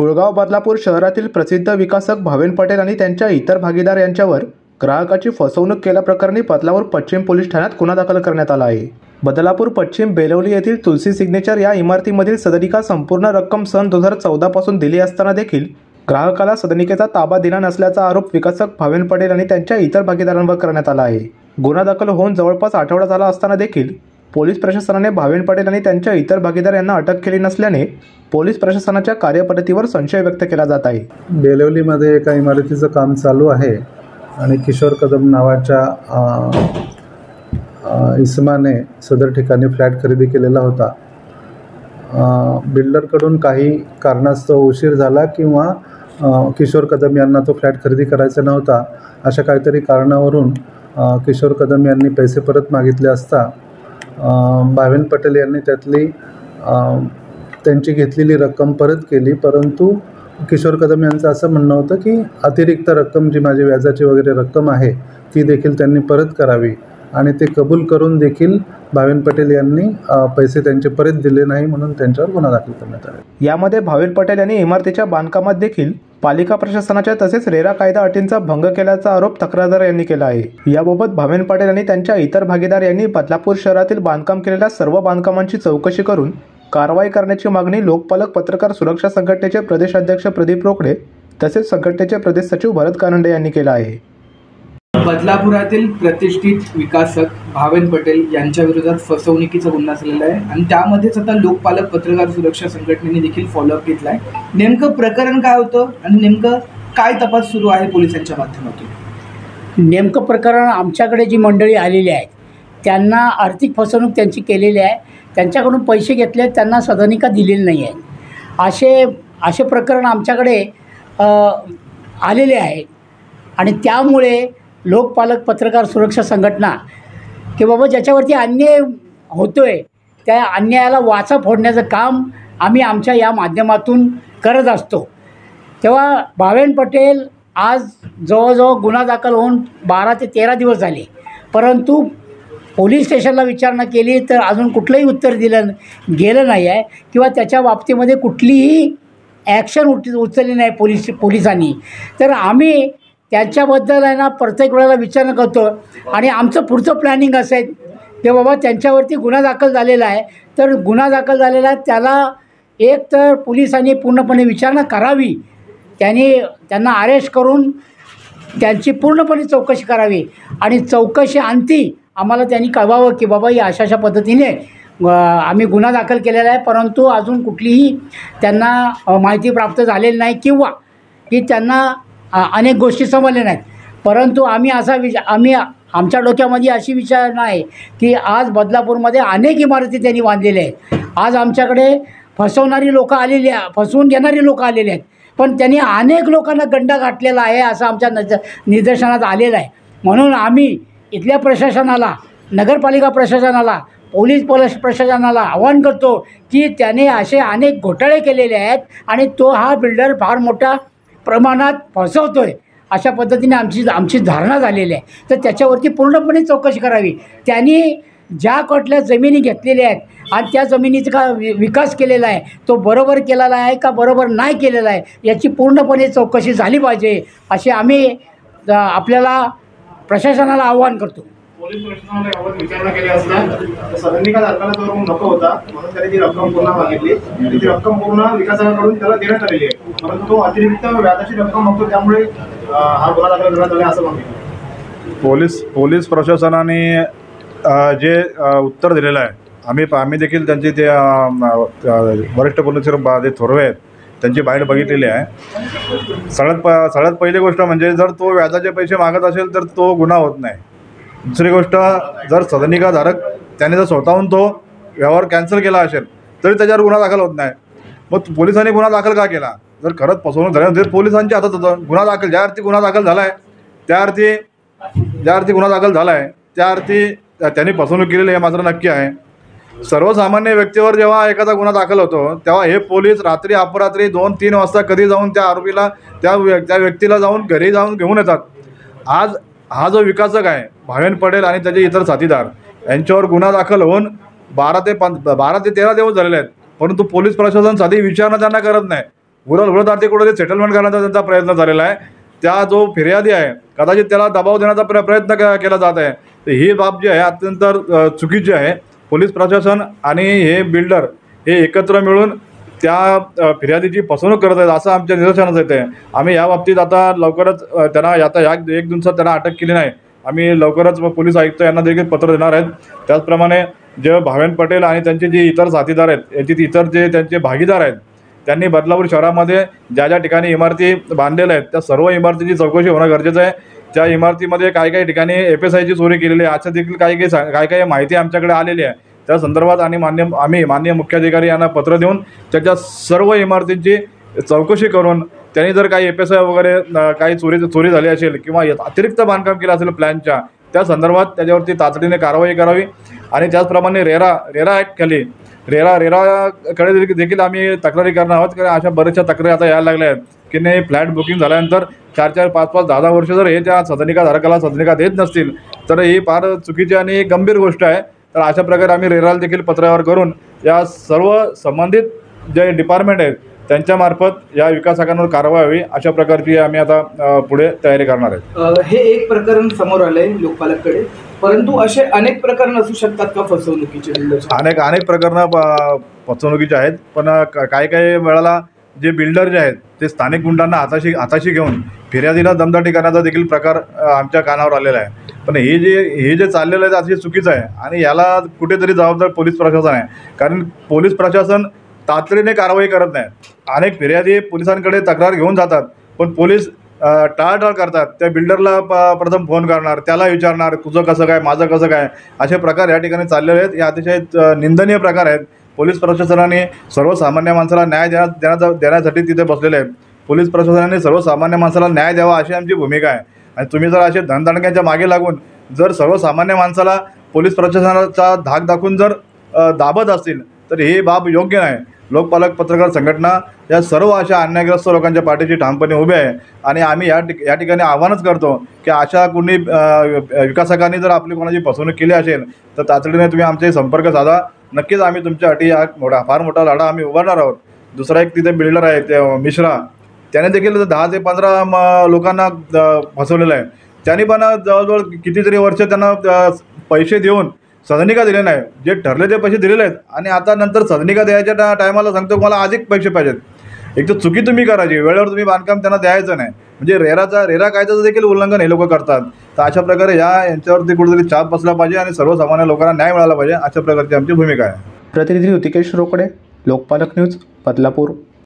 कुळगाव बदलापूर शहरातील प्रसिद्ध विकासक भावेन पटेल आणि त्यांच्या इतर भागीदार यांच्यावर ग्राहकाची फसवणूक केल्याप्रकरणी बदलापूर पश्चिम पोलीस ठाण्यात गुन्हा दाखल करण्यात आला आहे। बदलापूर पश्चिम बेलवली येथील तुलसी सिग्नेचर या इमारतीमधील सदनिका संपूर्ण रक्कम सन 2014 पासून दिली असताना देखील ग्राहकाला सदनिकेचा ताबा दिला नसल्याचा आरोप विकासक भावेन पटेल आणि त्यांच्या इतर भागीदारांवर करण्यात आला आहे। गुन्हा दाखल होऊन जवळपास आठवडा झाला असताना देखील पोलीस प्रशासनाने भावेन पटेल आणि त्यांच्या इतर भागीदार यांना अटक केली नसल्याने पोलीस प्रशासनाच्या कार्यपद्धतीवर संशय व्यक्त केला जात आहे। बेलवलीमध्ये एका इमारतीचं काम चालू आहे आणि किशोर कदम नावाच्या इसमाने सदर ठिकाणी फ्लॅट खरेदी केलेला होता। बिल्डरकडून काही कारणास्तव उशीर झाला किंवा किशोर कदम यांना तो फ्लॅट खरेदी करायचा नव्हता, अशा काहीतरी कारणावरून किशोर कदम यांनी पैसे परत मागितले असता भावेन पटेल यांनी त्यांची घेतलेली रक्कम परत केली। परंतु किशोर कदम यांचं असं म्हणणं होतं की अतिरिक्त रक्कम जी माझी व्याजाची वगैरे रक्कम आहे ती देखील त्यांनी परत करावी आणि ते कबूल करून देखील भावेन पटेल यांनी पैसे त्यांचे परत दिले नाही, म्हणून त्यांच्यावर गुन्हा दाखल करण्यात आला। यामध्ये भावेन पटेल यांनी इमारतीच्या बांधकामात देखील पालिका प्रशासनाच्या तसेच रेरा कायदा अटींचा भंग केल्याचा आरोप तक्रारदार यांनी केला आहे। याबाबत भावेन पटेल आणि त्यांच्या इतर भागीदार यांनी बदलापूर शहरातील बांधकाम केलेल्या सर्व बांधकामांची चौकशी करून कारवाई करण्याची मागणी लोकपालक पत्रकार सुरक्षा संघटनेचे प्रदेशाध्यक्ष प्रदीप रोकडे तसेच संघटनेचे प्रदेश सचिव भरत कानंडे यांनी केला आहे। बदलापुरातील प्रतिष्ठित विकासक भावेन पटेल यांच्या विरोधात फसवणुकीचा गुन्हा झालेला आहे आणि त्यामध्येच आता लोकपालक पत्रकार सुरक्षा संघटनेने देखील फॉलोअप घेतला आहे। नेमकं प्रकरण काय होतं आणि नेमकं काय तपास सुरू आहे पोलिसांच्या माध्यमातून? नेमकं प्रकरण आमच्याकडे जी मंडळी आलेली आहेत त्यांना आर्थिक फसवणूक त्यांची केलेली आहे, त्यांच्याकडून पैसे घेतले, त्यांना सदनिका दिलेली नाही आहे, असे प्रकरण आमच्याकडे आलेले आहेत आणि त्यामुळे लोकपालक पत्रकार सुरक्षा संघटना की बाबा ज्याच्यावरती अन्याय होतो आहे त्या अन्यायाला वाचा फोडण्याचं काम आम्ही आमच्या या माध्यमातून करत असतो। तेव्हा भावेन पटेल आज जवळजवळ गुन्हा दाखल होऊन 12 ते 13 दिवस झाले, परंतु पोलीस स्टेशनला विचारणा केली तर अजून कुठलंही उत्तर दिलं गेलं नाही आहे किंवा त्याच्या बाबतीमध्ये कुठलीही ॲक्शन उचलली नाही पोलिसांनी। तर आम्ही त्यांच्याबद्दल आहे ना प्रत्येक वेळेला विचारणा करतो आणि आमचं पुढचं प्लॅनिंग असं आहे की बाबा त्यांच्यावरती गुन्हा दाखल झालेला आहे, तर गुन्हा दाखल झालेला आहे त्याला एक तर पोलिसांनी पूर्णपणे विचारणा करावी, त्यांना अरेस्ट करून त्यांची पूर्णपणे चौकशी करावी आणि चौकशी अंती आम्हाला त्यांनी कळवावं की बाबा या अशा पद्धतीने आम्ही गुन्हा दाखल केलेला आहे, परंतु अजून कुठलीही त्यांना माहिती प्राप्त झालेली नाही किंवा की त्यांना अनेक गोष्टी समजल्या नाहीत। परंतु आम्ही आमच्या डोक्यामध्ये अशी विचारणा आहे की आज बदलापूरमध्ये अनेक इमारती त्यांनी बांधलेल्या आहेत। आज आमच्याकडे फसवणारी लोकं आलेली आहे, फसवून घेणारी लोकं आलेली आहेत, पण त्यांनी अनेक लोकांना गंडा घातलेला आहे असं आमच्या निदर्शनात आलेलं आहे। म्हणून आम्ही इथल्या प्रशासनाला, नगरपालिका प्रशासनाला, पोलीस प्रशासनाला आवाहन करतो की त्याने असे अनेक घोटाळे केलेले आहेत आणि तो हा बिल्डर फार मोठ्या प्रमाणात फसवतो आहे अशा पद्धतीने आमची धारणा झालेली आहे। तर त्याच्यावरती पूर्णपणे चौकशी करावी। त्यांनी ज्या कुठल्या जमिनी घेतलेल्या आहेत आणि त्या जमिनीचा का विकास केलेला आहे तो बरोबर केलेला आहे का बरोबर नाही केलेला आहे याची पूर्णपणे चौकशी झाली पाहिजे असे आम्ही आपल्याला प्रशासनाला आवाहन करतो। पोलीस प्रशासनाला यावर विचारणा केली असता सदनिका दाखला जो नको होता म्हणून त्यांनी ती रक्कम पुन्हा मागितली आणि ती रक्कम पूर्ण विकासाकडून त्याला देण्यात आलेली आहे, परंतु तो अतिरिक्त व्याजाची रक्कम मागतो त्यामुळे हा गुन्हा दाखल करण्यात आला असं म्हणतो। पोलीस प्रशासनाने जे उत्तर दिलेलं आहे आम्ही देखील त्यांची ते वरिष्ठ पोलीस जे थोरवे आहेत त्यांची बाईट बघितलेली आहे। सगळ्यात पहिली गोष्ट म्हणजे जर तो व्याजाचे पैसे मागत असेल तर तो गुन्हा होत नाही। दुसरी गोष्ट, जर सदनिकाधारक त्याने जर स्वतःहून तो व्यवहार कॅन्सल केला असेल तरी त्याच्यावर गुन्हा दाखल होत नाही। मग पोलिसांनी गुन्हा दाखल का केला? जर खरंच फसवणूक झाली तर पोलिसांच्या हातात होतं गुन्हा दाखल। ज्या अर्थी गुन्हा दाखल झाला आहे त्या अर्थी त्यांनी फसवणूक केलेली आहे मात्र नक्की आहे। सर्वसामान्य व्यक्तीवर जेव्हा एखादा गुन्हा दाखल होतो तेव्हा हे पोलीस रात्री अपरात्री 2-3 वाजता कधी जाऊन त्या आरोपीला त्या व्यक्तीला जाऊन घरी जाऊन घेऊन येतात। आज हा जो विकासक आहे भावेन पटेल आणि त्याचे इतर साथीदार यांच्यावर गुन्हा दाखल होऊन 12 ते 13 दिवस झालेले आहेत, परंतु पोलीस प्रशासन साधी विचारणा त्यांना करत नाही। उरत आर्थिक कुठेतरी सेटलमेंट करण्याचा त्यांचा प्रयत्न झालेला आहे. त्या जो फिर्यादी आहे कदाचित त्याला दबाव देण्याचा प्रयत्न केला जात आहे. तर ही बाब जी आहे अत्यंत चुकीची आहे. पोलीस प्रशासन आणि हे बिल्डर हे एकत्र मिळून त्या फिर्यादीची फसवणूक करत आहेत असं आमच्या निदर्शनास येते आहे. आम्ही या बाबतीत आता लवकरच त्यांना आता या एक दिवसात त्यांना अटक केली नाही. आम्ही लवकरच पोलीस आयुक्त यांना देखील पत्र देणार आहेत. त्याचप्रमाणे जे भावेन पटेल आणि त्यांचे जे इतर साथीदार आहेत याची इतर जे त्यांचे भागीदार आहेत त्यांनी बदलापूर शहरामध्ये ज्या ठिकाणी इमारती बांधलेल्या आहेत त्या सर्व इमारतीची चौकशी होणं गरजेचं आहे. त्या इमारतीमध्ये काही ठिकाणी FSIची चोरी केलेली आहे असं देखील काही माहिती आमच्याकडे आलेली आहे. त्या संदर्भात आणि आम्ही माननीय मुख्याधिकारी यांना पत्र देऊन त्याच्या सर्व इमारतींची चौकशी करून त्यांनी जर काही FSI वगैरे काही चोरी झाली असेल किंवा अतिरिक्त बांधकाम केलं असेल प्लॅनच्या त्या संदर्भात त्याच्यावरती तातडीने कारवाई करावी. आणि त्याचप्रमाणे रेरा ॲक्टखाली रेराकडे देखील आम्ही तक्रारी करणार आहोत. कारण अशा बऱ्याचशा तक्रारी आता यायला लागल्या आहेत की नाही फ्लॅट बुकिंग झाल्यानंतर 4-4, 5-5, 10-10 वर्ष जर हे त्या सदनिकाधारकाला सदनिका देत नसतील तर ही फार चुकीची आणि गंभीर गोष्ट आहे. तर अशा प्रकारे आम्ही रेराला देखील पत्रावर करून या सर्व संबंधित जे डिपार्टमेंट आहेत त्यांच्यामार्फत या विकासकांवर कारवाई व्हावी अशा प्रकारची आम्ही आता पुढे तयारी करणार आहेत. हे एक प्रकरण समोर आलंय लोकपालकडे, परंतु असे अनेक प्रकरण असू शकतात का फसवणुकीचे? अनेक प्रकरणं फसवणुकीचे आहेत. पण काही वेळाला जे बिल्डर जे आहेत ते स्थानिक गुंडांना हाताशी घेऊन फिर्यादीला दमदाटी करण्याचा देखील प्रकार आमच्या कानावर आलेला आहे. पण हे जे चाललेलं आहे अतिशय चुकीचं आहे आणि याला कुठेतरी जबाबदार पोलीस प्रशासन आहे. कारण पोलीस प्रशासन तातडीने कारवाई करत नाही. अनेक फिर्यादी पोलिसांकडे तक्रार घेऊन जातात पण पोलीस टाळाटाळ करतात. त्या बिल्डरला प्रथम फोन करणार, त्याला विचारणार तुझं कसं काय माझं कसं काय, असे प्रकार या ठिकाणी चाललेले आहेत. हे अतिशय निंदनीय प्रकार आहेत. पोलीस प्रशासनाने सर्वसामान्य माणसाला न्याय देण्यासाठी तिथे बसलेले आहेत. पोलीस प्रशासनाने सर्वसामान्य माणसाला न्याय द्यावा अशी आमची भूमिका आहे. आणि तुम्ही जर असे धनदांडक्यांच्या मागे लागून जर सर्वसामान्य माणसाला पोलीस प्रशासनाचा धाक दाखवून जर दाबत असतील तर ही बाब योग्य नाही. लोकपालक पत्रकार संघटना या सर्व अशा अन्यायग्रस्त लोकांच्या पाठीशी ठामपणे उभे आहे. आणि आम्ही या ठिकाणी आव्हानच करतो की अशा कोणी विकासकांनी जर आपली कोणाची फसवणूक केली असेल तर तातडीने तुम्ही आमचे संपर्क साधा. नक्कीच आम्ही तुमच्यासाठी फार मोठा लढा आम्ही उभारणार आहोत. दुसरा एक तिथे बिल्डर आहे ते मिश्रा, त्याने देखील 10 ते 15 लोकांना फसवलेलं आहे. त्यांनी पण जवळजवळ कितीतरी वर्ष त्यांना पैसे देऊन सदनिका दिले नाही. जे ठरले ते पैसे दिलेले आहेत आणि आता नंतर सदनिका द्यायच्या टायमाला सांगतो मला अधिक पैसे पाहिजेत. एक तर चुकी तुम्ही करायची, वेळेवर तुम्ही बांधकाम त्यांना द्यायचं नाही. म्हणजे रेरा कायद्याचं देखील उल्लंघन हे लोक करतात. तर अशा प्रकारे यांच्यावरती कुठेतरी छाप बसला पाहिजे आणि सर्वसामान्य लोकांना न्याय मिळाला पाहिजे अशा प्रकारची आमची भूमिका आहे. प्रतिनिधी ऋतिकेश रोकडे, लोकपालक न्यूज, बदलापूर.